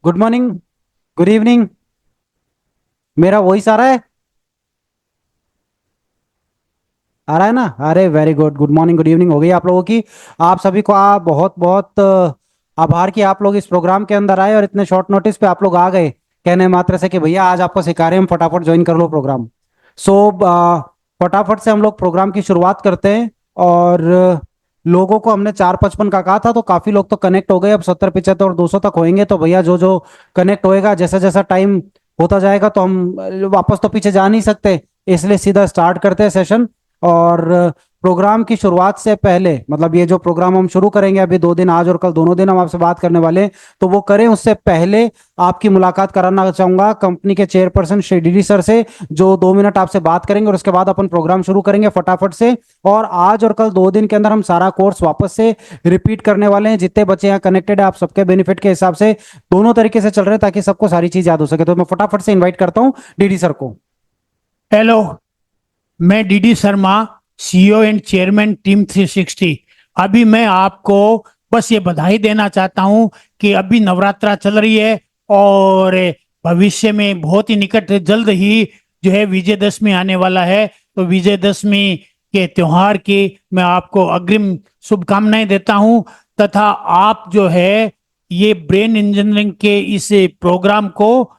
Good morning. Good evening. मेरा voice आ रहा है? आ रहा है ना? अरे very good. Good morning good evening हो गई आप लोगों की। आप सभी को आप बहुत बहुत आभार कि आप लोग इस प्रोग्राम के अंदर आए और इतने शॉर्ट नोटिस पे आप लोग आ गए। कहने मात्र से कि भैया आज आपको सिखा रहे हैं, हम फटाफट ज्वाइन कर लो प्रोग्राम। सो फटाफट से हम लोग प्रोग्राम की शुरुआत करते हैं। और लोगों को हमने 4:55 का कहा था, तो काफी लोग तो कनेक्ट हो गए। अब 70 75 और 200 तक होंगे, तो भैया जो जो कनेक्ट होएगा, जैसा जैसा टाइम होता जाएगा, तो हम वापस तो पीछे जा नहीं सकते, इसलिए सीधा स्टार्ट करते हैं सेशन। और प्रोग्राम की शुरुआत से पहले, मतलब ये जो प्रोग्राम हम शुरू करेंगे अभी 2 दिन, आज और कल दोनों दिन हम आपसे बात करने वाले हैं, तो वो करें उससे पहले आपकी मुलाकात कराना चाहूंगा कंपनी के चेयरपर्सन श्री डीडी सर से, जो 2 मिनट आपसे बात करेंगे और उसके बाद अपन प्रोग्राम शुरू करेंगे फटाफट से। और आज और कल 2 दिन के अंदर हम सारा कोर्स वापस से रिपीट करने वाले हैं। जितने बच्चे यहाँ कनेक्टेड है, आप सबके बेनिफिट के हिसाब से दोनों तरीके से चल रहे हैं, ताकि सबको सारी चीज याद हो सके। तो मैं फटाफट से इन्वाइट करता हूँ डीडी सर को। हेलो। मैं DD Sharma, CEO and chairman team 360। अभी मैं आपको बस ये बधाई देना चाहता हूं कि अभी नवरात्रा चल रही है और भविष्य में बहुत ही निकट जल्द ही जो है विजयदशमी आने वाला है। तो विजयदशमी के त्योहार की मैं आपको अग्रिम शुभकामनाएं देता हूं। तथा आप जो है ये ब्रेन इंजीनियरिंग के इस प्रोग्राम को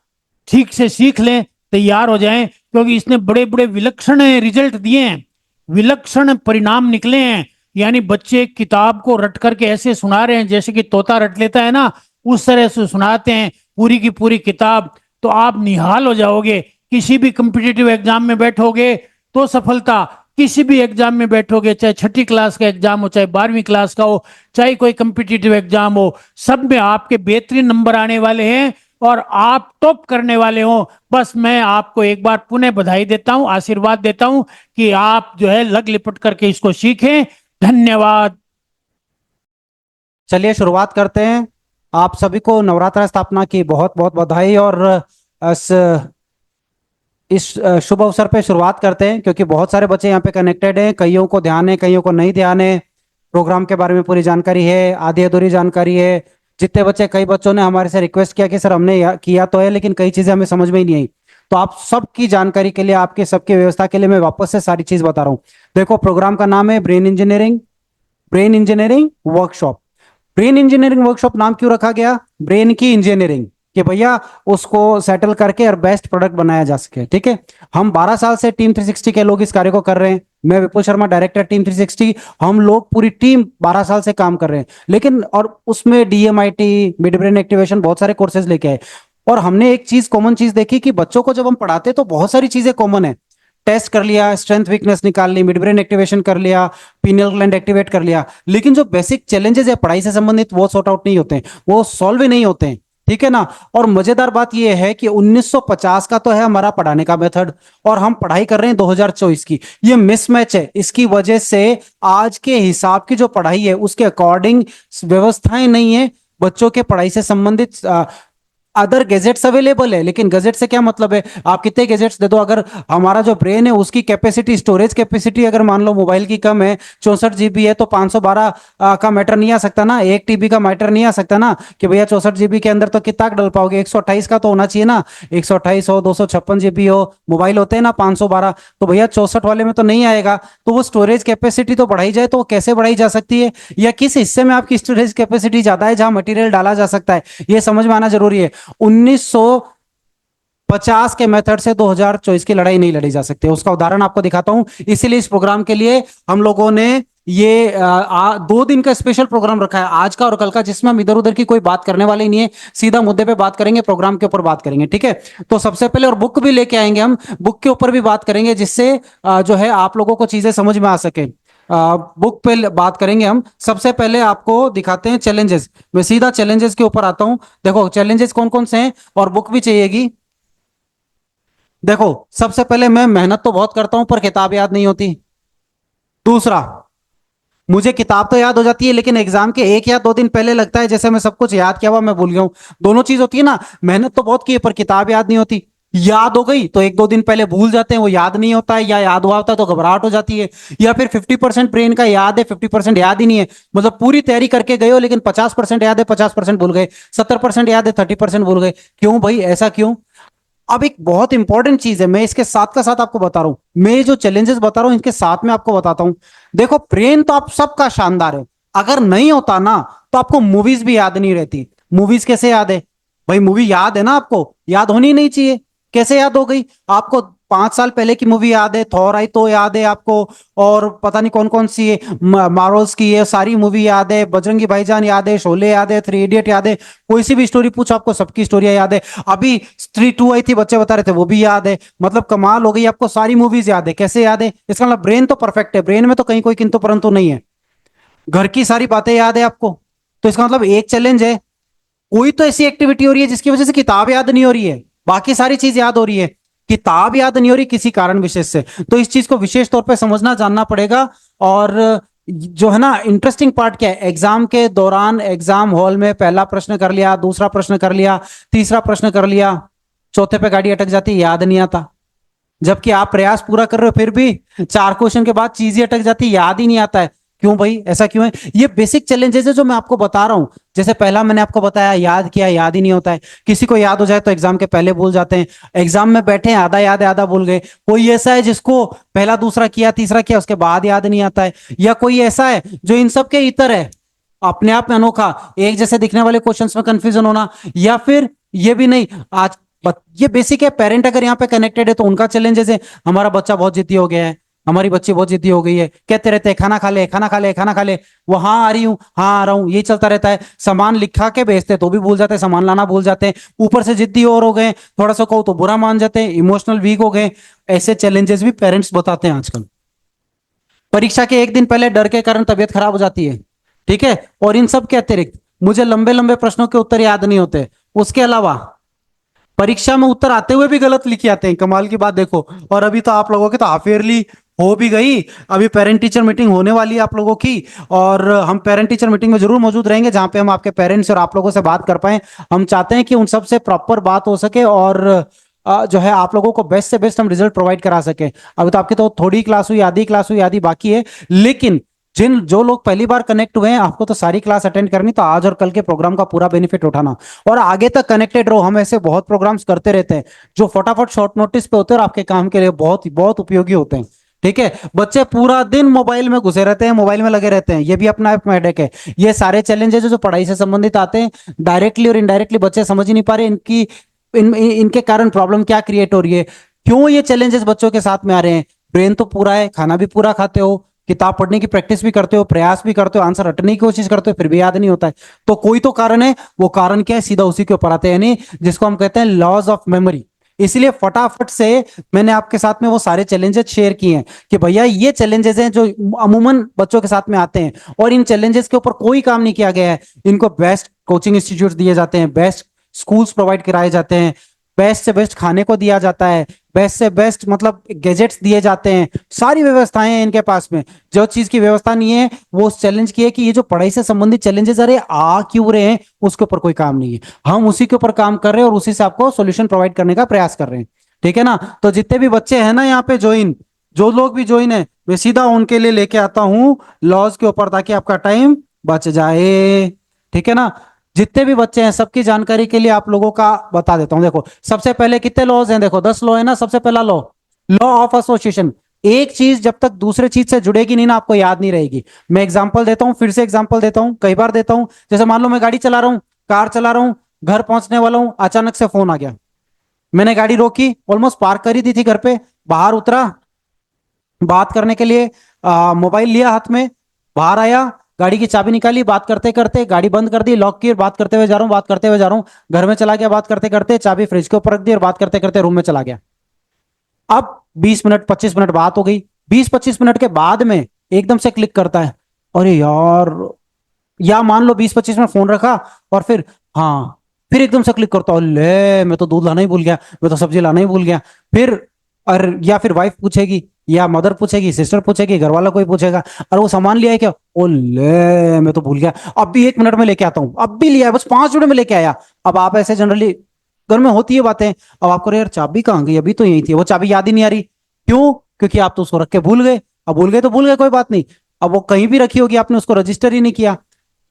ठीक से सीख लें, तैयार हो जाएं, क्योंकि इसने बड़े बड़े विलक्षण रिजल्ट दिए हैं, विलक्षण परिणाम निकले हैं। यानी बच्चे किताब को रट करके ऐसे सुना रहे हैं जैसे कि तोता रट लेता है ना, उस तरह से सुनाते हैं पूरी की पूरी किताब। तो आप निहाल हो जाओगे। किसी भी कंपिटिटिव एग्जाम में बैठोगे तो सफलता, किसी भी एग्जाम में बैठोगे, चाहे छठी क्लास का एग्जाम हो, चाहे 12वीं क्लास का हो, चाहे कोई कंपिटिटिव एग्जाम हो, सब में आपके बेहतरीन नंबर आने वाले हैं और आप टॉप करने वाले हो। बस मैं आपको एक बार पुनः बधाई देता हूं, आशीर्वाद देता हूं कि आप जो है लग लिपट करके इसको सीखें। धन्यवाद। चलिए शुरुआत करते हैं। आप सभी को नवरात्र स्थापना की बहुत बहुत बधाई। और इस शुभ अवसर पे शुरुआत करते हैं, क्योंकि बहुत सारे बच्चे यहाँ पे कनेक्टेड हैं। कईयों को ध्यान है, कईयों को नहीं ध्यान है। प्रोग्राम के बारे में पूरी जानकारी है, आधी अधूरी जानकारी है। जितने बच्चे, कई बच्चों ने हमारे से रिक्वेस्ट किया कि सर हमने किया तो है, लेकिन कई चीजें हमें समझ में ही नहीं आई। तो आप सबकी जानकारी के लिए, आपके सबकी व्यवस्था के लिए मैं वापस से सारी चीज बता रहा हूँ। देखो, प्रोग्राम का नाम है brain engineering, brain engineering workshop. Brain engineering workshop नाम क्यों रखा गया? ब्रेन की इंजीनियरिंग, कि भैया उसको सेटल करके और बेस्ट प्रोडक्ट बनाया जा सके। ठीक है। हम 12 साल से टीम 360 के लोग इस कार्य को कर रहे हैं। मैं विपुल शर्मा, डायरेक्टर टीम 360। हम लोग पूरी टीम 12 साल से काम कर रहे हैं, लेकिन और उसमें डीएमआईटी, मिड ब्रेन एक्टिवेशन, बहुत सारे कोर्सेज लेके आए। और हमने एक चीज, कॉमन चीज देखी कि बच्चों को जब हम पढ़ाते तो बहुत सारी चीजें कॉमन है। टेस्ट कर लिया, स्ट्रेंथ वीकनेस निकाल ली, मिड ब्रेन एक्टिवेशन कर लिया, पीनियल ग्लैंड एक्टिवेट कर लिया, लेकिन जो बेसिक चैलेंजेस है पढ़ाई से संबंधित, वो सॉर्ट आउट नहीं होते हैं, वो सॉल्व ही नहीं होते हैं। ठीक है ना? और मजेदार बात यह है कि 1950 का तो है हमारा पढ़ाने का मेथड, और हम पढ़ाई कर रहे हैं 2024 की। ये मिसमैच है। इसकी वजह से आज के हिसाब की जो पढ़ाई है उसके अकॉर्डिंग व्यवस्थाएं नहीं है बच्चों के पढ़ाई से संबंधित। अदर गैजेट्स अवेलेबल है, लेकिन गैजेट से क्या मतलब है? आप कितने गैजेट्स दे दो, अगर हमारा जो ब्रेन है उसकी कैपेसिटी, स्टोरेज कैपेसिटी अगर मान लो मोबाइल की कम है, 64 GB है, तो 512 का मैटर नहीं आ सकता ना, 1 TB का मैटर नहीं आ सकता ना, कि भैया 64 GB के अंदर तो कितना डल पाओगे? 128 का तो होना चाहिए ना। 128 हो, 256 GB हो, मोबाइल होते हैं ना 512, तो भैया 64 वाले में तो नहीं आएगा। तो वो स्टोरेज कैपेसिटी तो बढ़ाई जाए, तो वो कैसे बढ़ाई जा सकती है, या किस हिस्से में आपकी स्टोरेज कैपेसिटी ज्यादा है जहां मटेरियल डाला जा सकता है, ये समझ में आना जरूरी है। 1950 के मेथड से 2024 की लड़ाई नहीं लड़ी जा सकती। उसका उदाहरण आपको दिखाता हूं। इसीलिए इस प्रोग्राम के लिए हम लोगों ने ये 2 दिन का स्पेशल प्रोग्राम रखा है, आज का और कल का, जिसमें हम इधर उधर की कोई बात करने वाले नहीं है, सीधा मुद्दे पे बात करेंगे, प्रोग्राम के ऊपर बात करेंगे। ठीक है। तो सबसे पहले, और बुक भी लेके आएंगे, हम बुक के ऊपर भी बात करेंगे, जिससे जो है आप लोगों को चीजें समझ में आ सके। बुक पे बात करेंगे हम। सबसे पहले आपको दिखाते हैं चैलेंजेस। मैं सीधा चैलेंजेस के ऊपर आता हूं। देखो चैलेंजेस कौन कौन से हैं, और बुक भी चाहिएगी। देखो, सबसे पहले, मैं मेहनत तो बहुत करता हूं पर किताब याद नहीं होती। दूसरा, मुझे किताब तो याद हो जाती है, लेकिन एग्जाम के 1 या 2 दिन पहले लगता है जैसे मैं सब कुछ याद किया हुआ मैं भूल गया हूं। दोनों चीज होती है ना, मेहनत तो बहुत की है पर किताब याद नहीं होती। याद हो गई तो एक दो दिन पहले भूल जाते हैं, वो याद नहीं होता है, या याद हुआ होता है तो घबराहट हो जाती है, या फिर 50% ब्रेन का याद है, 50% याद ही नहीं है। मतलब पूरी तैयारी करके गए हो लेकिन 50% याद है, 50% भूल गए, 70% याद है, 30% भूल गए। क्यों भाई, ऐसा क्यों? अब एक बहुत इंपॉर्टेंट चीज है, मैं इसके साथ का साथ आपको बता रहा हूं, मैं जो चैलेंजेस बता रहा हूं इनके साथ में आपको बताता हूं। देखो, ब्रेन तो आप सबका शानदार है, अगर नहीं होता ना तो आपको मूवीज भी याद नहीं रहती। मूवीज कैसे याद है भाई? मूवी याद है ना, आपको याद होनी नहीं चाहिए, कैसे याद हो गई? आपको 5 साल पहले की मूवी याद है, थॉर आई तो याद है आपको, और पता नहीं कौन कौन सी है, मार्वल्स की है सारी मूवी याद है, बजरंगी भाईजान याद है, शोले याद है, 3 इडियट याद है, कोई सी भी स्टोरी पूछो आपको सबकी स्टोरियां याद है। अभी स्त्री 2 आई थी, बच्चे बता रहे थे, वो भी याद है। मतलब कमाल हो गई, आपको सारी मूवीज याद है, कैसे याद है? इसका मतलब ब्रेन तो परफेक्ट है, ब्रेन में तो कहीं कोई किंतु परंतु नहीं है। घर की सारी बातें याद है आपको, तो इसका मतलब एक चैलेंज है, कोई तो ऐसी एक्टिविटी हो रही है जिसकी वजह से किताब याद नहीं हो रही है, बाकी सारी चीज याद हो रही है, किताब याद नहीं हो रही किसी कारण विशेष से। तो इस चीज को विशेष तौर पे समझना जानना पड़ेगा। और जो है ना, इंटरेस्टिंग पार्ट क्या है, एग्जाम के दौरान एग्जाम हॉल में पहला प्रश्न कर लिया, दूसरा प्रश्न कर लिया, तीसरा प्रश्न कर लिया, चौथे पे गाड़ी अटक जाती है, याद नहीं आता। जबकि आप प्रयास पूरा कर रहे हो फिर भी 4 क्वेश्चन के बाद चीज ही अटक जाती है, याद ही नहीं आता है। क्यों भाई, ऐसा क्यों है? ये बेसिक चैलेंजेस है जो मैं आपको बता रहा हूं। जैसे पहला मैंने आपको बताया, याद किया, याद ही नहीं होता है। किसी को याद हो जाए तो एग्जाम के पहले भूल जाते हैं, एग्जाम में बैठे हैं, आधा याद है आधा भूल गए। कोई ऐसा है जिसको पहला दूसरा किया तीसरा किया उसके बाद याद नहीं आता है, या कोई ऐसा है जो इन सब के इतर है, अपने आप में अनोखा, एक जैसे दिखने वाले क्वेश्चंस में कंफ्यूजन होना, या फिर ये भी नहीं। आज ये बेसिक है, पेरेंट अगर यहाँ पे कनेक्टेड है तो उनका चैलेंजेस है, हमारा बच्चा बहुत जिद्दी हो गया है, हमारी बच्ची बहुत जिद्दी हो गई है, कहते रहते हैं खाना खा ले, खाना खा ले, खाना खा ले, वो हाँ आ रही हूँ, हाँ आ रहा हूँ, ये चलता रहता है। सामान लिखा के भेजते तो भी भूल जाते हैं, सामान लाना भूल जाते हैं, ऊपर से जिद्दी और हो गए, थोड़ा सा कहो तो बुरा मान जाते हैं, इमोशनल वीक हो गए। ऐसे चैलेंजेस भी पेरेंट्स बताते हैं आजकल। परीक्षा के एक दिन पहले डर के कारण तबीयत खराब हो जाती है, ठीक है, और इन सब के अतिरिक्त मुझे लंबे लंबे प्रश्नों के उत्तर याद नहीं होते। उसके अलावा परीक्षा में उत्तर आते हुए भी गलत लिखे आते हैं, कमाल की बात देखो। और अभी तो आप लोगों की तो हाफ ईयरली हो भी गई, अभी पेरेंट टीचर मीटिंग होने वाली है आप लोगों की, और हम पेरेंट टीचर मीटिंग में जरूर मौजूद रहेंगे जहां पे हम आपके पेरेंट्स और आप लोगों से बात कर पाए। हम चाहते हैं कि उन सब से प्रॉपर बात हो सके, और जो है आप लोगों को बेस्ट से बेस्ट हम रिजल्ट प्रोवाइड करा सके। अभी तो आपकी तो थोड़ी क्लास हुई, आधी क्लास हुई, आधी बाकी है, लेकिन जिन जो लोग पहली बार कनेक्ट हुए हैं आपको तो सारी क्लास अटेंड करनी, तो आज और कल के प्रोग्राम का पूरा बेनिफिट उठाना और आगे तक कनेक्टेड रहो। हम ऐसे बहुत प्रोग्राम्स करते रहते हैं जो फटाफट शॉर्ट नोटिस पे होते हैं और आपके काम के लिए बहुत बहुत उपयोगी होते हैं। ठीक है, बच्चे पूरा दिन मोबाइल में घुसे रहते हैं, मोबाइल में लगे रहते हैं, ये भी अपना एक हेडेक है। ये सारे चैलेंजेस जो पढ़ाई से संबंधित आते हैं, डायरेक्टली और इनडायरेक्टली बच्चे समझ ही नहीं पा रहे इनके कारण प्रॉब्लम क्या क्रिएट हो रही है, क्यों ये चैलेंजेस बच्चों के साथ में आ रहे हैं। ब्रेन तो पूरा है, खाना भी पूरा खाते हो, किताब पढ़ने की प्रैक्टिस भी करते हो, प्रयास भी करते हो, आंसर रटने की कोशिश करते हो, फिर भी याद नहीं होता है। तो कोई तो कारण है, वो कारण क्या है सीधा उसी के ऊपर आते हैं, यानी जिसको हम कहते हैं लॉस ऑफ मेमोरी। इसलिए फटाफट से मैंने आपके साथ में वो सारे चैलेंजेस शेयर किए हैं कि भैया ये चैलेंजेस हैं जो अमूमन बच्चों के साथ में आते हैं, और इन चैलेंजेस के ऊपर कोई काम नहीं किया गया है। इनको बेस्ट कोचिंग इंस्टीट्यूट दिए जाते हैं, बेस्ट स्कूल्स प्रोवाइड कराए जाते हैं, बेस्ट से बेस्ट खाने को दिया जाता है, बेस्ट से बेस्ट मतलब गैजेट्स दिए जाते हैं, सारी व्यवस्थाएं हैं इनके पास में। जो चीज की व्यवस्था नहीं है वो उस चैलेंज की है कि ये जो पढ़ाई से संबंधित चैलेंजेस अरे आ क्यों रहे हैं, उसके ऊपर कोई काम नहीं है। हम उसी के ऊपर काम कर रहे हैं और उसी से आपको सोल्यूशन प्रोवाइड करने का प्रयास कर रहे हैं। ठीक है ना? तो जितने भी बच्चे हैं ना यहाँ पे ज्वाइन, जो लोग भी ज्वाइन है, मैं सीधा उनके लिए लेके आता हूँ लॉज के ऊपर, ताकि आपका टाइम बच जाए। ठीक है ना? जितने भी बच्चे हैं सबकी जानकारी के लिए आप लोगों का बता देता हूं। देखो, सबसे पहले कितने लॉज हैं? देखो 10 लॉ है ना। सबसे पहला लॉ, लॉ ऑफ एसोसिएशन। एक चीज जब तक दूसरे चीज से जुड़ेगी नहीं ना, आपको याद नहीं रहेगी। मैं एग्जांपल देता हूं, फिर से एग्जांपल देता हूं, कई बार देता हूं। जैसे मान लो मैं गाड़ी चला रहा हूं, कार चला रहा हूं, घर पहुंचने वाला हूं, अचानक से फोन आ गया, मैंने गाड़ी रोकी, ऑलमोस्ट पार्क कर ही दी थी घर पे, बाहर उतरा बात करने के लिए, मोबाइल लिया हाथ में, बाहर आया, गाड़ी की चाबी निकाली, बात करते करते गाड़ी बंद कर दी, लॉक की, और बात करते हुए जा रहा हूँ, बात करते हुए जा रहा हूँ, घर में चला गया, बात करते करते चाबी फ्रिज के ऊपर रख दी और बात करते करते रूम में चला गया। अब 20 मिनट 25 मिनट बात हो गई, 20-25 मिनट के बाद में एकदम से क्लिक करता है, अरे यार, या मान लो 20-25 मिनट फोन रखा और फिर हाँ, फिर एकदम से क्लिक करता हूँ, ले मैं तो दूध लाना ही भूल गया, मैं तो सब्जी लाना ही भूल गया। फिर और या फिर वाइफ पूछेगी, या मदर पूछेगी, सिस्टर पूछेगी, घर वाला कोई पूछेगा, और वो सामान लिया है क्या? ओ ले मैं तो भूल गया, अब भी 1 मिनट में लेके आता हूँ, अब भी लिया है, बस 5 मिनट में लेके आया। अब आप ऐसे जनरली घर में होती है बातें। अब आपको यार चाबी कहाँ गई, अभी तो यही थी, वो चाबी याद ही नहीं आ रही। क्यों? क्योंकि आप तो उसको रख के भूल गए। अब भूल गए तो भूल गए, कोई बात नहीं। अब वो कहीं भी रखी होगी, आपने उसको रजिस्टर ही नहीं किया।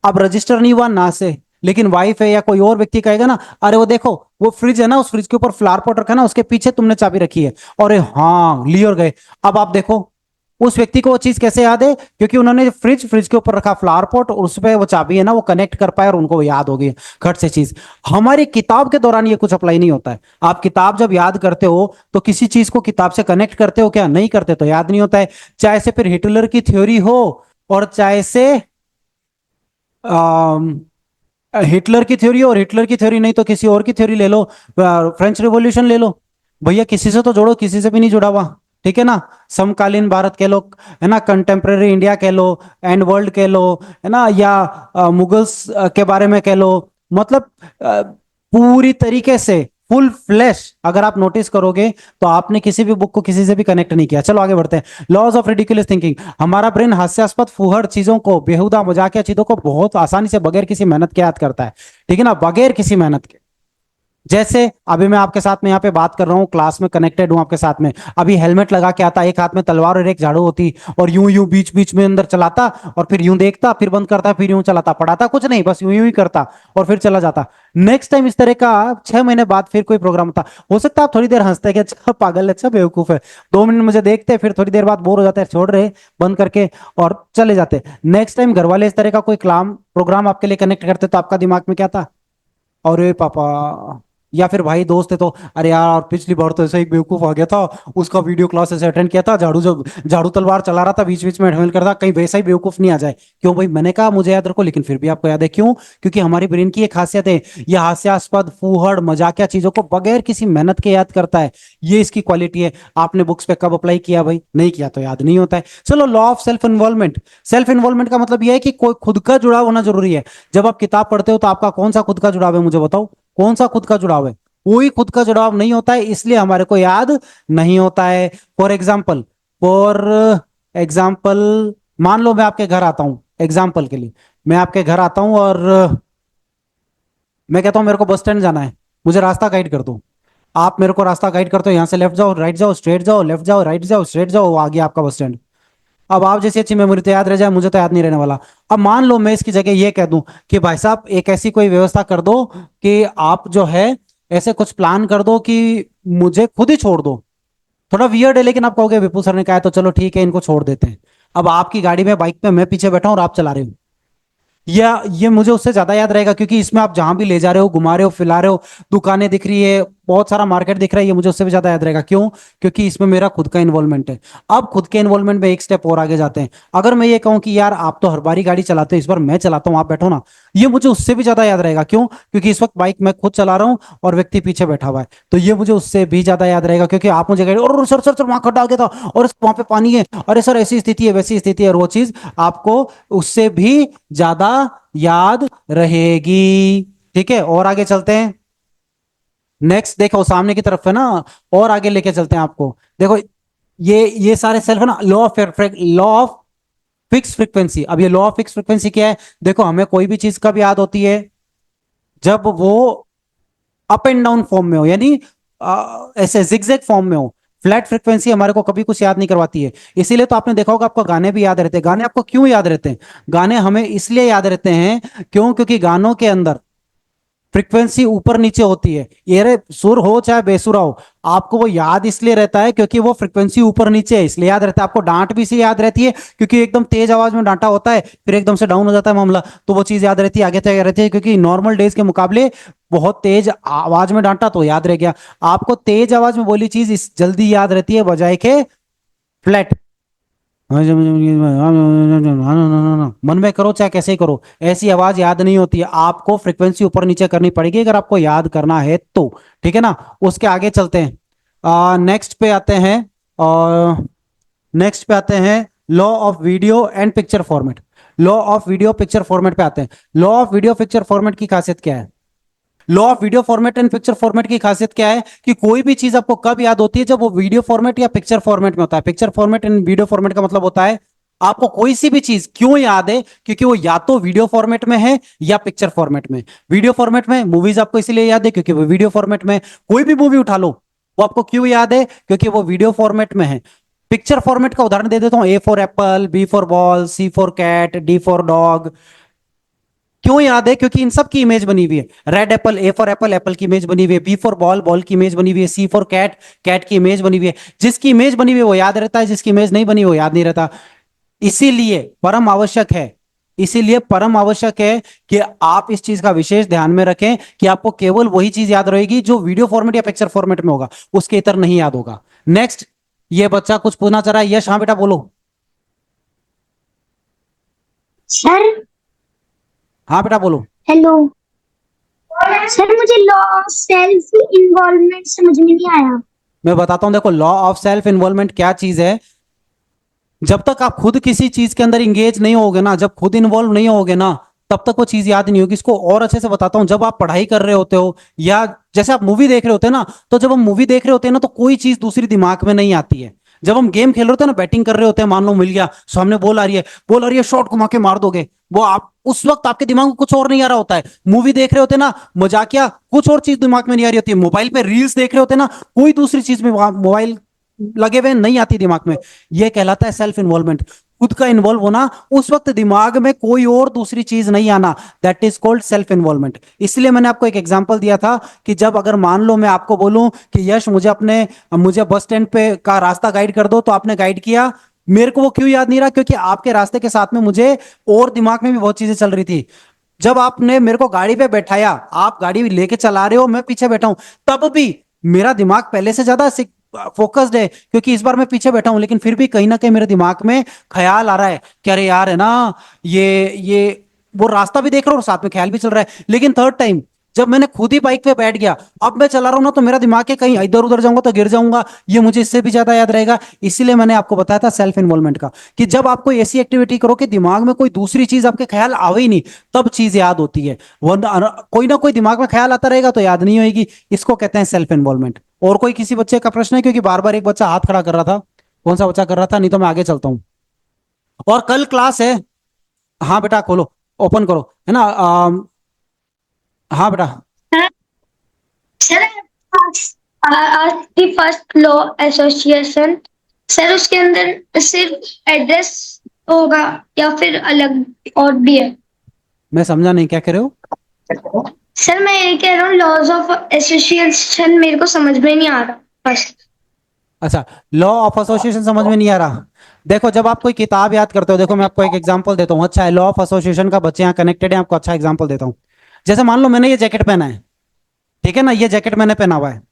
अब रजिस्टर नहीं हुआ ना से, लेकिन वाइफ है या कोई और व्यक्ति कहेगा ना, अरे वो देखो वो फ्रिज है ना, उस फ्रिज के ऊपर फ्लावर पॉट रखा है ना, उसके पीछे तुमने चाबी रखी है। और हाँ, लिए और गए। अब आप देखो उस व्यक्ति को वो चीज कैसे याद है, क्योंकि उन्होंने फ्रिज के ऊपर रखा फ्लावर पॉट, और उस पे वो चाबी है ना, वो कनेक्ट कर पाए और उनको वो याद हो गई खट से चीज। हमारी किताब के दौरान ये कुछ अप्लाई नहीं होता है। आप किताब जब याद करते हो तो किसी चीज को किताब से कनेक्ट करते हो क्या? नहीं करते तो याद नहीं होता है। चाहे से फिर हिटलर की थ्योरी हो, और चाहे से हिटलर की थ्योरी, और हिटलर की थ्योरी नहीं तो किसी और की थ्योरी ले लो, फ्रेंच रिवॉल्यूशन ले लो। भैया किसी से तो जोड़ो, किसी से भी नहीं जुड़ा हुआ। ठीक है ना? समकालीन भारत कह लो, है ना, कंटेम्प्रेरी इंडिया कह लो, एंड वर्ल्ड कह लो, है ना, या मुगल्स के बारे में कह लो। मतलब पूरी तरीके से फुल फ्लैश अगर आप नोटिस करोगे तो आपने किसी भी बुक को किसी से भी कनेक्ट नहीं किया। चलो आगे बढ़ते हैं। Laws of ridiculous thinking. हमारा ब्रेन हास्यास्पद फूहड़ चीजों को, बेहुदा मजाकिया चीजों को बहुत आसानी से बगैर किसी मेहनत के याद करता है। ठीक है ना? बगैर किसी मेहनत के। जैसे अभी मैं आपके साथ में यहाँ पे बात कर रहा हूँ, क्लास में कनेक्टेड हूँ आपके साथ में। अभी हेलमेट लगा के आता, एक हाथ में तलवार और एक झाड़ू होती, और यूं यूं बीच बीच में अंदर चलाता, और फिर यूं देखता, फिर बंद करता, फिर यूं चलाता, पढ़ाता कुछ नहीं, बस यूं यूं ही करता और फिर चला जाता। नेक्स्ट टाइम इस तरह का 6 महीने बाद फिर कोई प्रोग्राम होता, हो सकता है आप थोड़ी देर हंसते कि अच्छा पागल है, अच्छा बेवकूफ है, 2 मिनट मुझे देखते, फिर थोड़ी देर बाद बोर हो जाते हैं, छोड़ रहे, बंद करके और चले जाते। नेक्स्ट टाइम घर वाले इस तरह का कोई क्लाम प्रोग्राम आपके लिए कनेक्ट करते तो आपका दिमाग में क्या था? अरे पापा, या फिर भाई दोस्त है तो, अरे यार पिछली बार तो ऐसा एक बेवकूफ आ गया था, उसका वीडियो क्लास ऐसे अटेंड किया था, झाड़ू तलवार चला रहा था, बीच बीच में हेलमेट कर रहा था, कहीं वैसा ही बेवकूफ नहीं आ जाए। क्यों भाई? मैंने कहा मुझे याद रखो, लेकिन फिर भी आपको याद है। क्यों? क्योंकि हमारी ब्रेन की एक खासियत है, यह हास्यास्पद फूहड़ मजाकिया चीजों को बगैर किसी मेहनत के याद करता है। ये इसकी क्वालिटी है। आपने बुक्स पे कब अप्लाई किया भाई? नहीं किया तो याद नहीं होता है। चलो, law of self involvement. Self involvement का मतलब यह है कि कोई खुद का जुड़ाव होना जरूरी है। जब आप किताब पढ़ते हो तो आपका कौन सा खुद का जुड़ाव है, मुझे बताओ। कौन सा खुद का जुड़ाव है? कोई खुद का जुड़ाव नहीं होता है, इसलिए हमारे को याद नहीं होता है। फॉर एग्जाम्पल मान लो मैं आपके घर आता हूं, एग्जाम्पल के लिए मैं आपके घर आता हूं, और मैं कहता हूं मेरे को बस स्टैंड जाना है, मुझे रास्ता गाइड कर दो। आप मेरे को रास्ता गाइड करते हो, यहां से लेफ्ट जाओ, राइट जाओ, स्ट्रेट जाओ, लेफ्ट जाओ, राइट जाओ, स्ट्रेट जाओ, आ गया आपका बस स्टैंड। अब आप जैसी अच्छी मेमोरी तो याद रह जाए, मुझे तो याद नहीं रहने वाला। अब मान लो मैं इसकी जगह ये कह दूं कि भाई साहब एक ऐसी कोई व्यवस्था कर दो कि आप जो है ऐसे कुछ प्लान कर दो कि मुझे खुद ही छोड़ दो। थोड़ा वियर्ड है, लेकिन आप कहोगे विपुल सर ने कहा है तो चलो ठीक है, इनको छोड़ देते हैं। अब आपकी गाड़ी में, बाइक पे मैं पीछे बैठा हूं और आप चला रहे हो, या ये मुझे उससे ज्यादा याद रहेगा, क्योंकि इसमें आप जहां भी ले जा रहे हो, घुमा रहे हो, फिला रहे हो, दुकानें दिख रही है, बहुत सारा मार्केट दिख रहा है, ये मुझे उससे भी ज्यादा याद रहेगा। क्यों? क्योंकि इसमें मेरा खुद का इन्वॉल्वमेंट है। अब खुद के इन्वॉल्वमेंट में एक स्टेप और आगे जाते हैं। अगर मैं ये कहूं कि यार आप तो हर बारी गाड़ी चलाते हो, इस बार मैं चलाता हूं, आप बैठो ना, ये मुझे उससे भी ज्यादा याद रहेगा। क्यों? क्योंकि इस वक्त बाइक मैं खुद चला रहा हूं और व्यक्ति पीछे बैठा हुआ है, तो ये मुझे उससे भी ज्यादा याद रहेगा। क्योंकि आप मुझे गाड़ी, और सर सर सर वहां खड्डा आ गया था, और वहां पे पानी है, अरे सर ऐसी स्थिति है, वैसी स्थिति है, और वो चीज आपको उससे भी ज्यादा याद रहेगी। ठीक है, और आगे चलते हैं। नेक्स्ट देखो सामने की तरफ है ना, और आगे लेके चलते हैं आपको। देखो ये सारे सेल्फ है ना, लॉ ऑफ फिक्स फ्रीक्वेंसी। अब ये लॉ ऑफ फिक्स फ्रीक्वेंसी क्या है? देखो हमें कोई भी चीज कब याद होती है? जब वो अप एंड डाउन फॉर्म में हो, यानी ऐसे जिगजैग फॉर्म में हो। फ्लैट फ्रीक्वेंसी हमारे को कभी कुछ याद नहीं करवाती है। इसीलिए तो आपने देखा होगा आपको गाने भी याद रहते हैं। गाने आपको क्यों याद रहते हैं? गाने हमें इसलिए याद रहते हैं, क्यों? क्योंकि गानों के अंदर फ्रीक्वेंसी ऊपर नीचे होती है। ये रे सुर हो चाहे बेसुरा हो, आपको वो याद इसलिए रहता है क्योंकि वो फ्रीक्वेंसी ऊपर नीचे है, इसलिए याद रहता है। आपको डांट भी इसलिए याद रहती है क्योंकि एकदम तेज आवाज में डांटा होता है, फिर एकदम से डाउन हो जाता है मामला, तो वो चीज याद रहती है, आगे तक रहती है। क्योंकि नॉर्मल डेज के मुकाबले बहुत तेज आवाज में डांटा तो याद रह गया। आपको तेज आवाज में बोली चीज इस जल्दी याद रहती है बजाय के फ्लैट। मन में करो चाहे कैसे ही करो, ऐसी आवाज याद नहीं होती है। आपको फ्रीक्वेंसी ऊपर नीचे करनी पड़ेगी अगर आपको याद करना है तो। ठीक है ना? उसके आगे चलते हैं, नेक्स्ट पे आते हैं। और नेक्स्ट पे आते हैं law of video and picture format. Law of video picture format पे आते हैं। Law of video picture format की खासियत क्या है? Law of video format and picture format की खासियत क्या है कि कोई भी चीज आपको कब याद होती है? जब वो वीडियो फॉर्मेट या पिक्चर फॉर्मेट में होता है। Picture format and video format का मतलब होता है आपको कोई सी भी चीज क्यों याद है? क्योंकि वो या तो वीडियो फॉर्मेट में है या पिक्चर फॉर्मेट में। वीडियो फॉर्मेट में मूवीज आपको इसलिए याद है क्योंकि वो वीडियो फॉर्मेट में। कोई भी मूवी उठा लो, वो आपको क्यों याद है? क्योंकि वो वीडियो फॉर्मेट में है। पिक्चर फॉर्मेट का उदाहरण दे देता हूं, A for apple, B for ball, C for cat, D for dog. क्यों याद है? क्योंकि इन सब की इमेज बनी हुई है। Red Apple, A for Apple, Apple की इमेज बनी हुई है। बी फॉर बॉल, बॉल की इमेज बनी हुई है। सी फॉर कैट, कैट की इमेज बनी हुई है। जिसकी इमेज बनी हुई है वो याद रहता है, जिसकी इमेज नहीं बनी वो याद नहीं रहता। इसीलिए परम आवश्यक है, इसीलिए परम आवश्यक है कि आप इस चीज का विशेष ध्यान में रखें कि आपको केवल वही चीज याद रहेगी जो वीडियो फॉर्मेट या पिक्चर फॉर्मेट में होगा, उसके इतर नहीं याद होगा। नेक्स्ट, ये बच्चा कुछ पूछना चाह रहा है। यश, हाँ बेटा बोलो। सर हाँ बेटा बोलो। हेलो सर, मुझे लॉ ऑफ सेल्फ इन्वॉल्वमेंट समझ में नहीं आया। मैं बताता हूं, देखो लॉ ऑफ सेल्फ इन्वॉल्वमेंट क्या चीज है। जब तक आप खुद किसी चीज के अंदर इंगेज नहीं होगे ना, जब खुद इन्वॉल्व नहीं होगे ना, तब तक वो चीज याद नहीं होगी। इसको और अच्छे से बताता हूं, जब आप पढ़ाई कर रहे होते हो या जैसे आप मूवी देख रहे होते हैं ना, तो जब हम मूवी देख रहे होते हैं ना तो कोई चीज दूसरी दिमाग में नहीं आती है। जब हम गेम खेल रहे होते हैं ना, बैटिंग कर रहे होते हैं, मान लो मिल गया सामने, बॉल आ रही है, बॉल आ रही है, शॉट घुमा के मार दोगे, वो आप उस वक्त आपके दिमाग में कुछ और नहीं आ रहा होता है। मूवी देख रहे होते हैं ना, मजाकिया कुछ और चीज दिमाग में नहीं आ रही होती है। मोबाइल पे रील्स देख रहे होते हैं ना, कोई दूसरी चीज में मोबाइल लगे हुए नहीं आती दिमाग में। यह कहलाता है सेल्फ इन्वॉल्वमेंट, खुद का इन्वॉल्व होना। उस वक्त दिमाग में कोई और दूसरी चीज नहीं आना, that is called self involvement. इसलिए मैंने आपको एक एग्जांपल दिया था कि जब अगर मान लो मैं आपको बोलूं कि यश मुझे बस स्टैंड पे का रास्ता गाइड कर दो, तो आपने गाइड किया, मेरे को वो क्यों याद नहीं रहा? क्योंकि आपके रास्ते के साथ में मुझे और दिमाग में भी बहुत चीजें चल रही थी। जब आपने मेरे को गाड़ी पे बैठाया, आप गाड़ी लेके चला रहे हो, मैं पीछे बैठा हूं, तब भी मेरा दिमाग पहले से ज्यादा फोकस्ड है, क्योंकि इस बार मैं पीछे बैठा हूं, लेकिन फिर भी कहीं ना कहीं मेरे दिमाग में ख्याल आ रहा है कि अरे यार है ना, ये वो रास्ता भी देख रहा हूं और साथ में ख्याल भी चल रहा है। लेकिन थर्ड टाइम जब मैंने खुद ही बाइक पे बैठ गया, अब मैं चला रहा हूं ना, तो मेरा दिमाग है कहीं इधर उधर जाऊंगा तो गिर जाऊंगा, ये मुझे इससे भी ज्यादा याद रहेगा। इसीलिए मैंने आपको बताया था सेल्फ इन्वॉल्वमेंट का, कि जब आप कोई ऐसी एक्टिविटी करो कि दिमाग में कोई दूसरी चीज आपके ख्याल आवे ही नहीं, तब चीज याद होती है। वरना कोई ना कोई दिमाग में ख्याल आता रहेगा तो याद नहीं होगी। इसको कहते हैं सेल्फ इन्वॉल्वमेंट। और कोई किसी बच्चे का प्रश्न है? क्योंकि बार बार एक बच्चा हाथ खड़ा कर रहा था। कौन सा बच्चा कर रहा था? नहीं तो मैं आगे चलता हूं। और कल क्लास है। हाँ बेटा खोलो, ओपन करो, है ना। हाँ बेटा। सर आज की फर्स्ट लॉ एसोसिएशन, सर उसके अंदर सिर्फ एड्रेस होगा या फिर अलग और भी है? मैं समझा नहीं, क्या कह रहे हो? सर मैं ये कह रहा हूँ, लॉज ऑफ एसोसिएशन मेरे को समझ में नहीं आ रहा फर्स्ट। अच्छा, लॉ ऑफ एसोसिएशन समझ में नहीं आ रहा। देखो जब आप कोई किताब याद करते हो, देखो मैं आपको एक एग्जांपल देता हूँ। अच्छा है, लॉ ऑफ एसोसिएशन का बच्चे यहाँ कनेक्टेड है, आपको अच्छा एग्जांपल देता हूँ। जैसे मान लो मैंने ये जैकेट पहना है, ठीक है ना, ये जैकेट मैंने पहना हुआ है।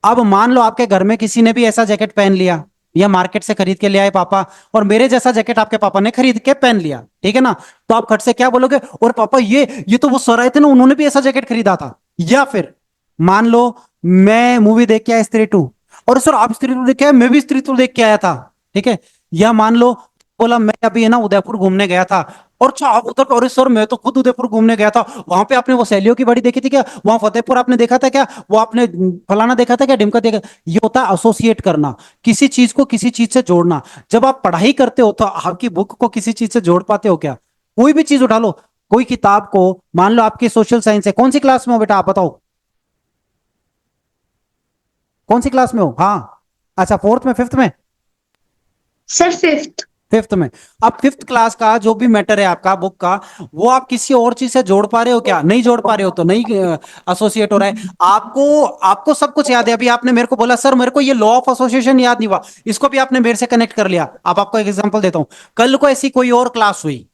अब मान लो आपके घर में किसी ने भी ऐसा जैकेट पहन लिया, या मार्केट से खरीद के ले आए पापा, और मेरे जैसा जैकेट आपके पापा ने खरीद के पहन लिया, ठीक है ना। तो आप खट से क्या बोलोगे? और पापा ये तो वो सर आए थे ना, उन्होंने भी ऐसा जैकेट खरीदा था। या फिर मान लो मैं मूवी देख के आया स्त्री टू, और सर आप स्त्री टू देख के आए, मैं भी स्त्री टू देख के आया था, ठीक है। या मान लो बोला मैं अभी है ना उदयपुर घूमने गया था, और अच्छा आप उधर, अरे सर मैं तो खुद उदयपुर घूमने गया था, वहां पे आपने वो सैलियों की बाड़ी देखी थी क्या? वहां फतेहपुर आपने देखा था क्या? वो आपने फलाना देखा था क्या? ढिमका देखा? ये होता है एसोसिएट करना, किसी चीज को किसी चीज से जोड़ना। जब आप पढ़ाई करते हो तो आपकी बुक को किसी चीज से जोड़ पाते हो क्या? कोई भी चीज उठा लो, कोई किताब को, मान लो आपकी सोशल साइंस है, कौन सी क्लास में हो बेटा आप बताओ? कौन सी क्लास में हो? हाँ, अच्छा फोर्थ में, फिफ्थ में? Sir fifth. फिफ्थ में। अब फिफ्थ क्लास का जो भी मैटर है आपका बुक का, वो आप किसी और चीज से जोड़ पा रहे हो क्या? नहीं जोड़ पा रहे हो तो नहीं एसोसिएट हो रहा है। आपको आपको सब कुछ याद है। अभी आपने मेरे को बोला सर मेरे को ये लॉ ऑफ एसोसिएशन याद नहीं हुआ, इसको भी आपने मेरे से कनेक्ट कर लिया। अब आपको एक एग्जांपल देता हूं, कल को ऐसी कोई और क्लास हुई,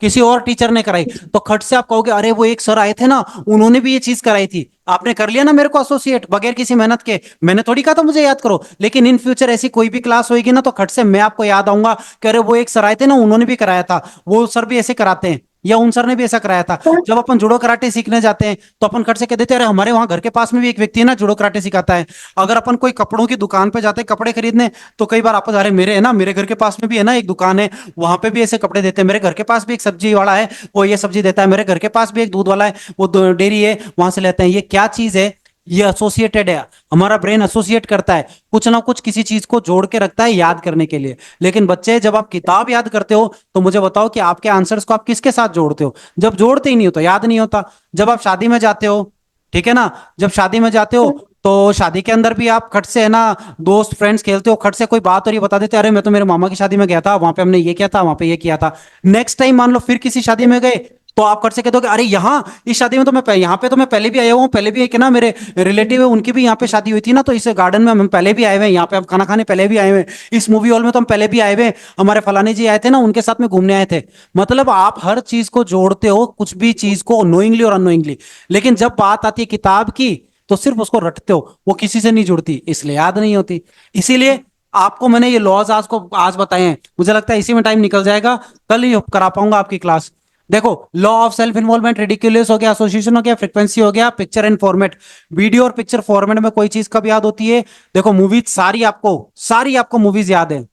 किसी और टीचर ने कराई, तो खट से आप कहोगे अरे वो एक सर आए थे ना, उन्होंने भी ये चीज कराई थी। आपने कर लिया ना मेरे को एसोसिएट बगैर किसी मेहनत के। मैंने थोड़ी कहा था मुझे याद करो, लेकिन इन फ्यूचर ऐसी कोई भी क्लास होगी ना, तो खट से मैं आपको याद आऊंगा कि अरे वो एक सर आए थे ना, उन्होंने भी कराया था, वो सर भी ऐसे कराते हैं, या उन सर ने भी ऐसा कराया था। जब अपन जुडो कराटे सीखने जाते हैं तो अपन खट से कह देते हैं अरे हमारे वहां घर के पास में भी एक व्यक्ति है ना जुडो कराटे सिखाता है। अगर अपन कोई कपड़ों की दुकान पे जाते हैं कपड़े खरीदने, तो कई बार आपस अरे मेरे है ना, मेरे घर के पास में भी है ना एक दुकान है, वहां पे भी ऐसे कपड़े देते हैं। मेरे घर के पास भी एक सब्जी वाला है, वो ये सब्जी देता है। मेरे घर के पास भी एक दूध वाला है, वो डेयरी है, वहां से लेते हैं। ये क्या चीज है? ये एसोसिएटेड है, हमारा ब्रेन एसोसिएट करता है, कुछ ना कुछ किसी चीज को जोड़ के रखता है याद करने के लिए। लेकिन बच्चे, जब आप किताब याद करते हो तो मुझे बताओ कि आपके आंसर्स को आप किसके साथ जोड़ते हो? जब जोड़ते ही नहीं हो तो याद नहीं होता। जब आप शादी में जाते हो, ठीक है ना, जब शादी में जाते हो तो शादी के अंदर भी आप खट से, है ना, दोस्त फ्रेंड्स खेलते हो, खट से कोई बात और ये बता देते, अरे मैं तो मेरे मामा की शादी में गया था, वहां पे हमने ये किया था, वहां पे ये किया था। नेक्स्ट टाइम मान लो फिर किसी शादी में गए तो आप खट से कहते हो कि अरे यहाँ इस शादी में तो मैं यहाँ पे तो मैं पहले भी आया हूँ, पहले भी एक ना मेरे रिलेटिव है उनकी भी यहाँ पे शादी हुई थी ना, तो इस गार्डन में हम पहले भी आए हुए हैं, यहाँ पे हम खाना खाने पहले भी आए हुए हैं, इस मूवी हॉल में तो हम पहले भी आए हुए हैं, हमारे फलाने जी आए थे ना, उनके साथ में घूमने आए थे। मतलब आप हर चीज को जोड़ते हो, कुछ भी चीज को नोइंगली और अनोइंगली। लेकिन जब बात आती है किताब की तो सिर्फ उसको रटते हो, वो किसी से नहीं जुड़ती, इसलिए याद नहीं होती। इसीलिए आपको मैंने ये लॉज आज बताए हैं, मुझे लगता है इसी में टाइम निकल जाएगा, कल ही करा पाऊंगा आपकी क्लास। देखो, law of self involvement, ridiculous हो गया, एसोसिएशन हो गया, फ्रीक्वेंसी हो गया, पिक्चर एंड फॉर्मेट। वीडियो और पिक्चर फॉर्मेट में कोई चीज कब याद होती है? देखो, मूवीज सारी आपको मूवीज याद है।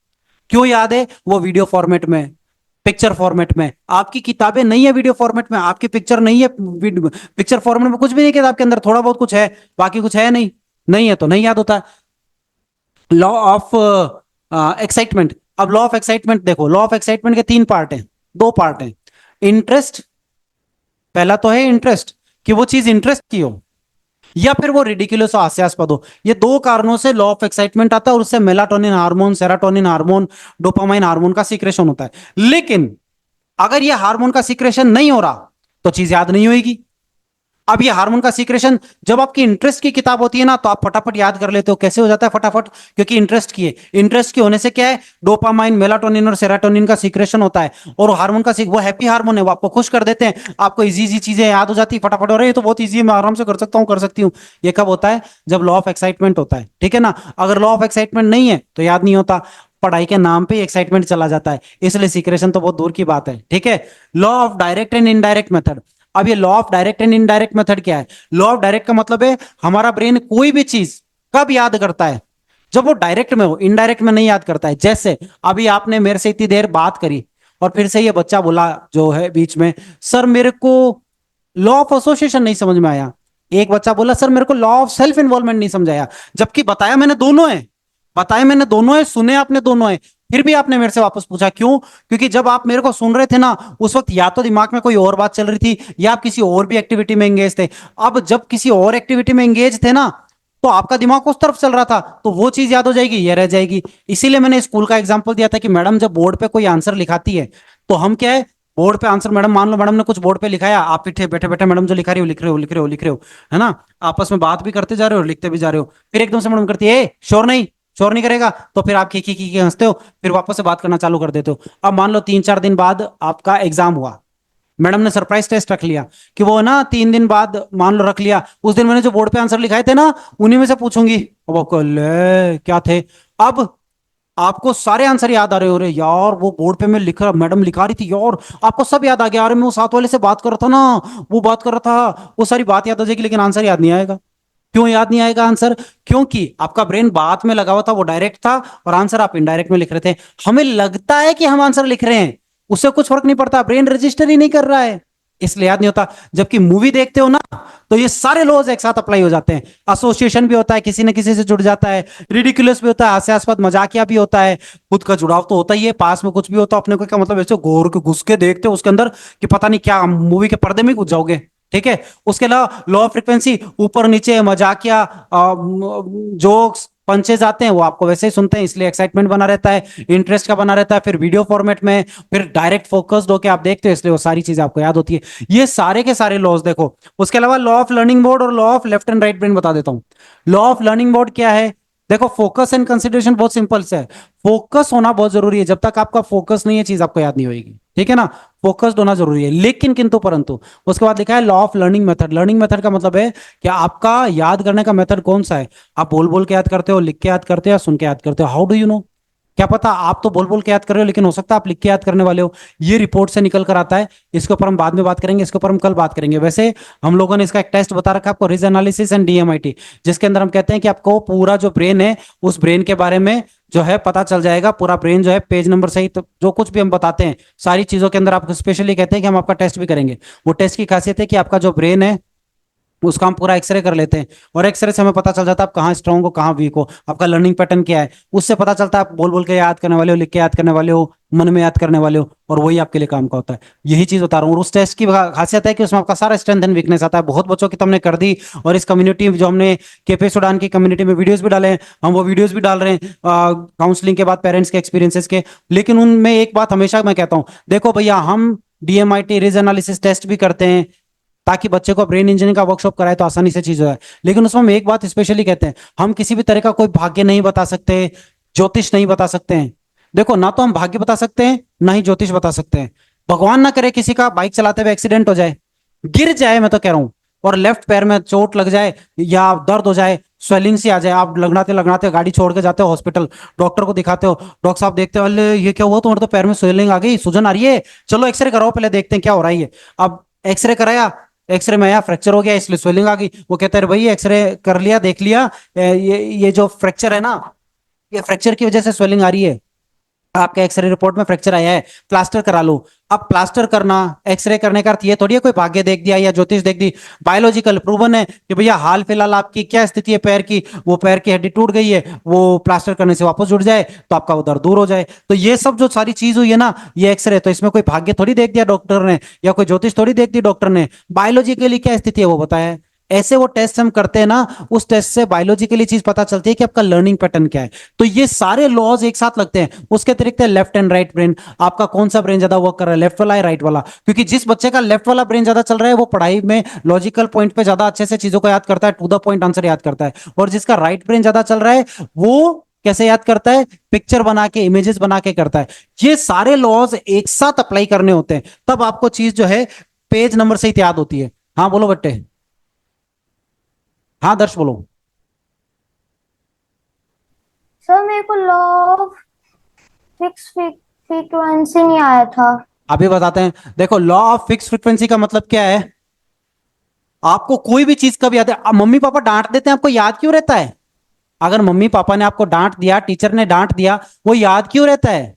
क्यों याद है? वो वीडियो फॉर्मेट में, पिक्चर फॉर्मेट में। आपकी किताबें नहीं है वीडियो फॉर्मेट में, आपकी पिक्चर नहीं है पिक्चर फॉर्मेट में, कुछ भी नहीं किताब के अंदर, थोड़ा बहुत कुछ है, बाकी कुछ है नहीं। नहीं है तो नहीं याद होता। Law of excitement. अब लॉ ऑफ एक्साइटमेंट देखो, लॉ ऑफ एक्साइटमेंट के 3 पार्ट हैं, 2 पार्ट हैं। इंटरेस्ट, पहला तो है इंटरेस्ट, कि वो चीज इंटरेस्ट की हो, या फिर वो रिडिकुलस हो, हास्यास्पद हो। ये 2 कारणों से लॉ ऑफ एक्साइटमेंट आता है, और उससे melatonin hormone, serotonin hormone, dopamine hormone का सीक्रेशन होता है। लेकिन अगर ये हार्मोन का सीक्रेशन नहीं हो रहा तो चीज याद नहीं होगी। अब ये हार्मोन का सीक्रेशन, जब आपकी इंटरेस्ट की किताब होती है ना, तो आप फटाफट याद कर लेते हो। कैसे हो जाता है फटाफट? क्योंकि इंटरेस्ट की है। इंटरेस्ट की होने से क्या है? डोपामाइन, मेलाटोनिन और सेरोटोनिन का सीक्रेशन होता है, और हार्मोन का वो हैप्पी हार्मोन है, वो आपको खुश कर देते हैं, आपको इजी इजी चीजें याद हो जाती है फटाफट। और ये तो बहुत ईजी है, मैं आराम से कर सकता हूँ, कर सकती हूँ। ये कब होता है? जब लॉ ऑफ एक्साइटमेंट होता है, ठीक है ना। अगर लॉ ऑफ एक्साइटमेंट नहीं है तो याद नहीं होता। पढ़ाई के नाम पे एक्साइटमेंट चला जाता है, इसलिए सीक्रेशन तो बहुत दूर की बात है, ठीक है। Law of direct and indirect method. अब ये law of direct and indirect method क्या है? लॉ ऑफ डायरेक्ट का मतलब है हमारा ब्रेन कोई भी चीज कब याद करता है? जब वो डायरेक्ट में हो, इनडायरेक्ट में नहीं याद करता है। जैसे अभी आपने मेरे से इतनी देर बात करी, और फिर से ये बच्चा बोला जो है बीच में, सर मेरे को लॉ ऑफ एसोसिएशन नहीं समझ में आया। एक बच्चा बोला सर मेरे को लॉ ऑफ सेल्फ इन्वॉल्वमेंट नहीं समझ आया, जबकि बताया मैंने दोनों है, बताया मैंने दोनों है, सुने आपने दोनों है, फिर भी आपने मेरे से वापस पूछा। क्यों? क्योंकि जब आप मेरे को सुन रहे थे ना, उस वक्त या तो दिमाग में कोई और बात चल रही थी, या आप किसी और भी एक्टिविटी में एंगेज थे। अब जब किसी और एक्टिविटी में एंगेज थे ना, तो आपका दिमाग उस तरफ चल रहा था, तो वो चीज याद हो जाएगी, ये रह जाएगी। इसीलिए मैंने स्कूल का एग्जाम्पल दिया था कि मैडम जब बोर्ड पे कोई आंसर लिखाती है, तो हम क्या है, बोर्ड पे आंसर, मैडम मान लो मैडम ने कुछ बोर्ड पे लिखाया, आप पीछे बैठे बैठे मैडम जो लिखा रही हो लिख रहे हो, लिख रहे हो, लिख रहे हो, है ना, आपस में बात भी करते जा रहे हो, लिखते भी जा रहे हो। फिर एकदम से मैडम करती है, शोर नहीं, शोर नहीं करेगा, तो फिर आप की हंसते हो, फिर वापस से बात करना चालू कर देते हो। अब मान लो 3-4 दिन बाद आपका एग्जाम हुआ, मैडम ने सरप्राइज टेस्ट रख लिया कि वो ना 3 दिन बाद, मान लो रख लिया, उस दिन मैंने जो बोर्ड पे आंसर लिखाए थे ना, उन्हीं में से पूछूंगी। अब आपको ले क्या थे? अब आपको सारे आंसर याद आ रहे हो, रहे यार वो बोर्ड पे मैं लिख रहा, मैडम लिखा रही थी यार, आपको सब याद आ गया, अरे मैं वो साथ वाले से बात कर रहा था ना, वो बात कर रहा था, वो सारी बात याद हो जाएगी, लेकिन आंसर याद नहीं आएगा। क्यों याद नहीं आएगा आंसर? क्योंकि आपका ब्रेन बात में लगा हुआ था, वो डायरेक्ट था, और आंसर आप इनडायरेक्ट में लिख रहे थे। हमें लगता है कि हम आंसर लिख रहे हैं, उससे कुछ फर्क नहीं पड़ता, ब्रेन रजिस्टर ही नहीं कर रहा है, इसलिए याद नहीं होता। जबकि मूवी देखते हो ना, तो ये सारे लॉज एक साथ अप्लाई हो जाते हैं। एसोसिएशन भी होता है, किसी न किसी से जुड़ जाता है, रिडिकुलस भी होता है, हास्यास्पद मजाकिया भी होता है, खुद का जुड़ाव तो होता ही है, पास में कुछ भी होता है अपने को, क्या मतलब ऐसे गौर के घुस के देखते हो उसके अंदर कि पता नहीं क्या, मूवी के पर्दे में घुस जाओगे, ठीक है। उसके अलावा लॉ ऑफ फ्रिक्वेंसी, ऊपर नीचे मजाकिया, जोक्स, पंचेज आते हैं, वो आपको वैसे ही सुनते हैं, इसलिए एक्साइटमेंट बना रहता है, इंटरेस्ट का बना रहता है। फिर वीडियो फॉर्मेट में, फिर डायरेक्ट फोकस्ड होकर आप देखते हो, इसलिए वो सारी चीजें आपको याद होती है। ये सारे के सारे लॉज देखो। उसके अलावा लॉ ऑफ लर्निंग मोड और law of left and right brain बता देता हूं। लॉ ऑफ लर्निंग मोड क्या है? देखो, फोकस एंड कंसिडरेशन बहुत सिंपल से है। फोकस होना बहुत जरूरी है, जब तक आपका फोकस नहीं है चीज आपको याद नहीं होगी, ठीक है ना। फोकस्ड होना जरूरी है, लेकिन किंतु परंतु उसके बाद लिखा है law of learning method. Learning method का मतलब है कि आपका याद करने का मेथड कौन सा है। आप बोल बोल के याद करते हो, लिख के याद करते हो, या सुन के याद करते हो? How do you know? क्या पता, आप तो बोल बोल के याद कर रहे हो, लेकिन हो सकता है आप लिख के याद करने वाले हो। ये रिपोर्ट से निकल कर आता है, इसके ऊपर हम बाद में बात करेंगे, इसके ऊपर हम कल बात करेंगे। वैसे हम लोगों ने इसका एक टेस्ट बता रखा है आपको, रिज एनालिसिस एंड डीएमआईटी, जिसके अंदर हम कहते हैं कि आपको पूरा जो ब्रेन है, उस ब्रेन के बारे में जो है पता चल जाएगा। पूरा ब्रेन जो है पेज नंबर सहित जो कुछ भी हम बताते हैं सारी चीजों के अंदर आपको स्पेशली कहते हैं कि हम आपका टेस्ट भी करेंगे। वो टेस्ट की खासियत है कि आपका जो ब्रेन है उसका हम पूरा एक्सरे कर लेते हैं और एक्सरे से हमें पता चल जाता है आप कहाँ स्ट्रांग हो कहाँ वीक हो, आपका लर्निंग पैटर्न क्या है, उससे पता चलता है आप बोल बोल के याद करने वाले हो, लिख के याद करने वाले हो, मन में याद करने वाले हो, और वही आपके लिए काम का होता है। यही चीज बता रहा हूँ। और उस टेस्ट की खासियत है कि उसमें आपका सारा स्ट्रेंथ एंड वीकनेस आता है। बहुत बच्चों की तो हमने कर दी, और इस कम्युनिटी जो हमने केपे सुडान की कम्युनिटी में वीडियोस भी डाले हैं, हम वो वीडियोस भी डाल रहे हैं काउंसलिंग के बाद पेरेंट्स के एक्सपीरियंसेस के। लेकिन उनमें एक बात हमेशा मैं कहता हूँ, देखो भैया हम डीएमआईटी रिज एनालिसिस टेस्ट भी करते हैं ताकि बच्चे को ब्रेन इंजीनियरिंग का वर्कशॉप कराए तो आसानी से चीज हो जाए। लेकिन उसमें हम एक बात स्पेशली कहते हैं, हम किसी भी तरह का कोई भाग्य नहीं बता सकते, ज्योतिष नहीं बता सकते हैं। देखो ना तो हम भाग्य बता सकते हैं ना ही ज्योतिष बता सकते हैं। भगवान ना करे किसी का बाइक चलाते हुए एक्सीडेंट हो जाए, गिर जाए, मैं तो कह रहा हूं, और लेफ्ट पैर में चोट लग जाए या दर्द हो जाए, स्वेलिंग सी आ जाए, आप लगनाते लगनाते गाड़ी छोड़ के जाते हो हॉस्पिटल, डॉक्टर को दिखाते हो, डॉक्टर साहब देखते हो, अरे ये क्या हुआ, तुम्हारे तो पैर में स्वेलिंग आ गई, सूजन आ रही है, चलो एक्सरे कराओ पहले देखते हैं क्या हो रहा है ये। अब एक्सरे कराया, एक्सरे में आया फ्रैक्चर हो गया इसलिए स्वेलिंग आ गई, वो कहते हैं भाई एक्सरे कर लिया देख लिया, ये जो फ्रैक्चर है ना, ये फ्रैक्चर की वजह से स्वेलिंग आ रही है, आपके एक्सरे रिपोर्ट में फ्रैक्चर आया है, प्लास्टर करा लो। अब प्लास्टर करना, एक्सरे करने का अर्थ ये थोड़ी है कोई भाग्य देख दिया या ज्योतिष देख दी। बायोलॉजिकल प्रूवन है कि भैया हाल फिलहाल आपकी क्या स्थिति है पैर की, वो पैर की हड्डी टूट गई है, वो प्लास्टर करने से वापस जुड़ जाए तो आपका वो दर्द दूर हो जाए। तो ये सब जो सारी चीज हुई है ना, ये एक्सरे, तो इसमें कोई भाग्य थोड़ी देख दिया डॉक्टर ने या कोई ज्योतिष थोड़ी देख दी डॉक्टर ने, बायोलॉजिकली क्या स्थिति है वो बताया है। ऐसे वो टेस्ट हम करते हैं ना, उस टेस्ट से बायोलॉजिकली चीज पता चलती है कि आपका लर्निंग पैटर्न क्या है। तो ये सारे लॉज एक साथ लगते हैं। उसके अतिरिक्त लेफ्ट एंड राइट ब्रेन, आपका कौन सा ब्रेन ज्यादा वर्क कर रहा है, लेफ्ट वाला या राइट वाला, क्योंकि जिस बच्चे का लेफ्ट वाला ब्रेन ज्यादा चल रहा है वो पढ़ाई में लॉजिकल पॉइंट पे ज्यादा अच्छे से चीजों को याद करता है, टू द पॉइंट आंसर याद करता है। और जिसका राइट ब्रेन ज्यादा चल रहा है वो कैसे याद करता है, पिक्चर बना के, इमेजेस बना के करता है। ये सारे लॉज एक साथ अप्लाई करने होते हैं, तब आपको चीज जो है पेज नंबर से ही याद होती है। हाँ बोलो बट्टे। हाँ दर्श बोलो। सर मेरे को लॉ ऑफ फिक्स फ्रीक्वेंसी नहीं आया था। अभी बताते हैं। देखो लॉ ऑफ फिक्स फ्रीक्वेंसी का मतलब क्या है, आपको कोई भी चीज कब याद है, अब मम्मी पापा डांट देते हैं आपको याद क्यों रहता है, अगर मम्मी पापा ने आपको डांट दिया, टीचर ने डांट दिया, वो याद क्यों रहता है,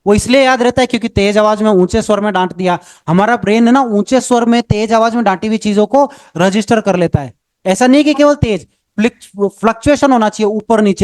वो इसलिए याद रहता है क्योंकि तेज आवाज में ऊंचे स्वर में डांट दिया। हमारा ब्रेन है ना ऊंचे स्वर में तेज आवाज में डांटी हुई चीजों को रजिस्टर कर लेता है। ऐसा नहीं कि केवल तेज, फ्लक्चुएशन होना चाहिए,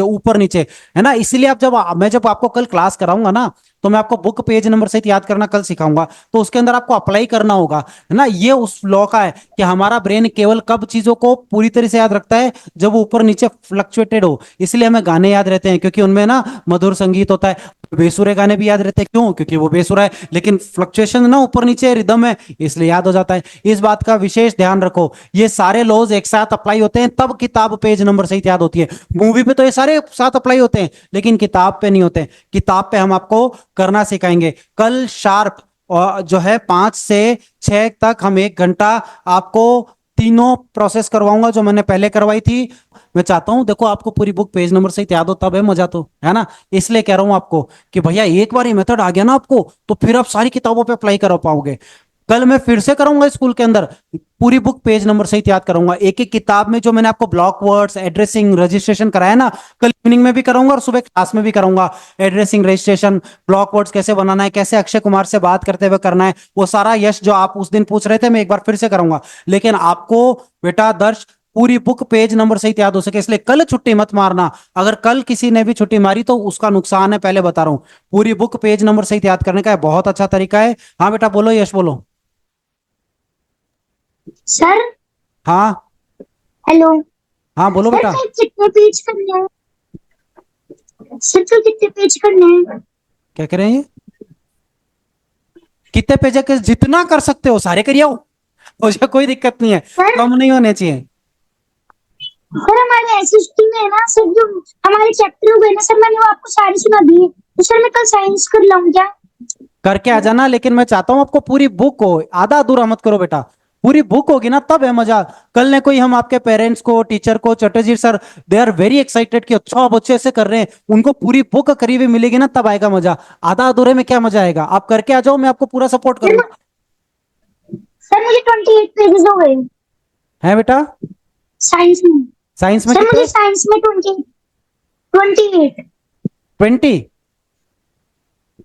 ऊपर नीचे, है ना। इसीलिए आप मैं जब आपको कल क्लास कराऊंगा ना, तो मैं आपको बुक पेज नंबर से याद करना कल सिखाऊंगा, तो उसके अंदर आपको अप्लाई करना होगा, है ना। ये उस लॉ का है कि हमारा ब्रेन केवल कब चीजों को पूरी तरह से याद रखता है, जब वो ऊपर नीचे फ्लक्चुएटेड हो। इसलिए हमें गाने याद रहते हैं क्योंकि उनमें ना मधुर संगीत होता है, बेसुरे गाने भी याद रहते हैं क्यों, क्योंकि वो बेसुरा है, लेकिन फ्लक्चुएशन ना ऊपर नीचे रिदम है, इसलिए याद हो जाता है। इस बात का विशेष ध्यान रखो, ये सारे लॉज एक साथ अप्लाई होते हैं तब किताब पेज नंबर सहित याद होती है। मूवी पे तो ये सारे साथ अप्लाई होते हैं लेकिन किताब पे नहीं होते। किताब पे हम आपको करना सिखाएंगे कल शार्प, और जो है 5 से 6 तक हम 1 घंटा आपको तीनों प्रोसेस करवाऊंगा जो मैंने पहले करवाई थी। मैं चाहता हूं देखो आपको पूरी बुक पेज नंबर से याद हो, तब है मजा, तो है ना। इसलिए कह रहा हूं आपको कि भैया एक बार ये मेथड आ गया ना आपको, तो फिर आप सारी किताबों पे अप्लाई कर पाओगे। कल मैं फिर से करूंगा स्कूल के अंदर, पूरी बुक पेज नंबर से याद करूंगा, एक एक किताब में जो मैंने आपको ब्लॉक वर्ड्स, एड्रेसिंग, रजिस्ट्रेशन कराया ना, कल इवनिंग में भी कराऊंगा और सुबह क्लास में भी कराऊंगा। एड्रेसिंग, रजिस्ट्रेशन, ब्लॉक वर्ड्स कैसे बनाना है, कैसे अक्षय कुमार से बात करते हुए करना है, वो सारा यश जो आप उस दिन पूछ रहे थे मैं एक बार फिर से करूंगा। लेकिन आपको बेटा दर्श पूरी बुक पेज नंबर से याद हो सके, इसलिए कल छुट्टी मत मारना। अगर कल किसी ने भी छुट्टी मारी तो उसका नुकसान है, पहले बता रहा हूं। पूरी बुक पेज नंबर से याद करने का बहुत अच्छा तरीका है। हाँ बेटा बोलो, यश बोलो। सर हाँ हेलो। हाँ बोलो सर बेटा। फिर कितने पेज करने हैं, सर फिर कितने पेज करने हैं? क्या कह रहे हैं ये, कितने पेज है, जितना कर सकते हो सारे करिए, मुझे कोई दिक्कत नहीं है, सर कम नहीं होने चाहिए। सर हमारे एसएसटी में है ना सर, जो हमारे चैप्टर हो गए ना सर, मैंने वो आपको सारे सुना दिए, तो सर मैं कल साइंस कर लाऊं क्या? करके आ जाना, लेकिन मैं चाहता हूं आपको पूरी बुक हो, आधा अधूरा मत करो बेटा। पूरी बुक होगी ना तब है मजा। कल ने कोई हम आपके पेरेंट्स को, टीचर को, Chatterjee sir they are very excited कि अच्छा बच्चे ऐसे कर रहे हैं, उनको पूरी बुक करीब मिलेगी ना तब आएगा मजा। आधा अधूरे में क्या मजा आएगा, आप करके आ जाओ, मैं आपको पूरा सपोर्ट करूंगा। सर मुझे 28 पेजेस हो गए है बेटा, साइंस में। साइंस में सर कितने, मुझे साइंस में 28। 20,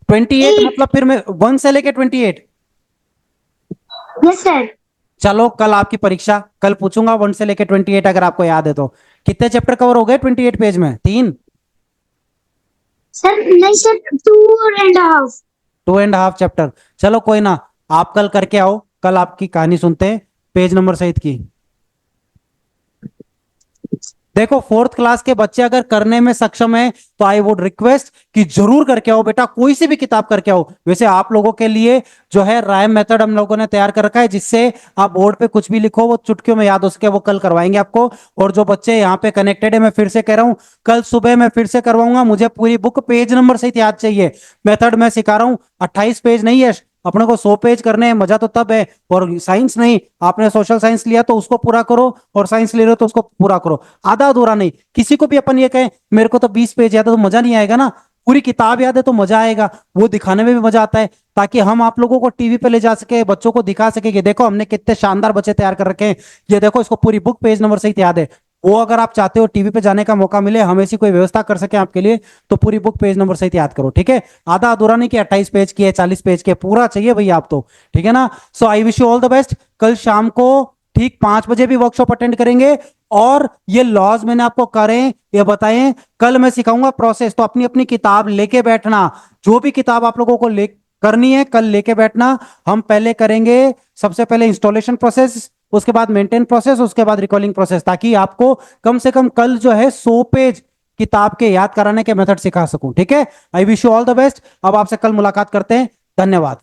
28 मतलब फिर मैं 1 से लेके 28। Yes sir. चलो कल आपकी परीक्षा, कल पूछूंगा 1 से लेके 28 अगर आपको याद है तो। कितने चैप्टर कवर हो गए 28 पेज में? 3? सर नहीं सर, 2.5। 2.5 चैप्टर। चलो कोई ना, आप कल करके आओ, कल आपकी कहानी सुनते हैं पेज नंबर सहित की। देखो 4th क्लास के बच्चे अगर करने में सक्षम है तो आई वुड रिक्वेस्ट कि जरूर करके आओ बेटा, कोई सी भी किताब करके आओ। वैसे आप लोगों के लिए जो है राइम मेथड हम लोगों ने तैयार कर रखा है, जिससे आप बोर्ड पे कुछ भी लिखो वो चुटकियों में याद हो सके, वो कल करवाएंगे आपको। और जो बच्चे यहाँ पे कनेक्टेड है, मैं फिर से कह रहा हूं, कल सुबह मैं फिर से करवाऊंगा। मुझे पूरी बुक पेज नंबर सहित याद चाहिए। मेथड मैं सिखा रहा हूं, 28 पेज नहीं है, अपने को 100 पेज करने हैं। मजा तो तब है। और साइंस नहीं, आपने सोशल साइंस लिया तो उसको पूरा करो, और साइंस ले रहे हो तो उसको पूरा करो, आधा अधूरा नहीं। किसी को भी अपन ये कहें मेरे को तो 20 पेज याद है, तो मजा नहीं आएगा ना। पूरी किताब याद है तो मजा आएगा, वो दिखाने में भी मजा आता है, ताकि हम आप लोगों को टीवी पे ले जा सके, बच्चों को दिखा सके कि देखो हमने कितने शानदार बच्चे तैयार कर रखे हैं, ये देखो इसको पूरी बुक पेज नंबर सहित याद है। वो अगर आप चाहते हो टीवी पे जाने का मौका मिले, हम ऐसी कोई व्यवस्था कर सके आपके लिए, तो पूरी बुक पेज नंबर सहित याद करो, ठीक है? आधा अधूरा नहीं कि 28 पेज की है, 40 पेज के, पूरा चाहिए भैया आप तो, ठीक है ना? So I wish you all the best. कल शाम को ठीक 5 बजे भी वर्कशॉप अटेंड करेंगे, और ये लॉज मैंने आपको करें ये बताएं, कल मैं सिखाऊंगा प्रोसेस। तो अपनी अपनी किताब लेके बैठना, जो भी किताब आप लोगों को ले करनी है कल लेके बैठना। हम पहले करेंगे सबसे पहले इंस्टॉलेशन प्रोसेस, उसके बाद मेंटेन प्रोसेस, उसके बाद रिकॉलिंग प्रोसेस, ताकि आपको कम से कम कल जो है 100 पेज किताब के याद कराने के मेथड सिखा सकूं, ठीक है? आई wish you all the best. अब आपसे कल मुलाकात करते हैं, धन्यवाद।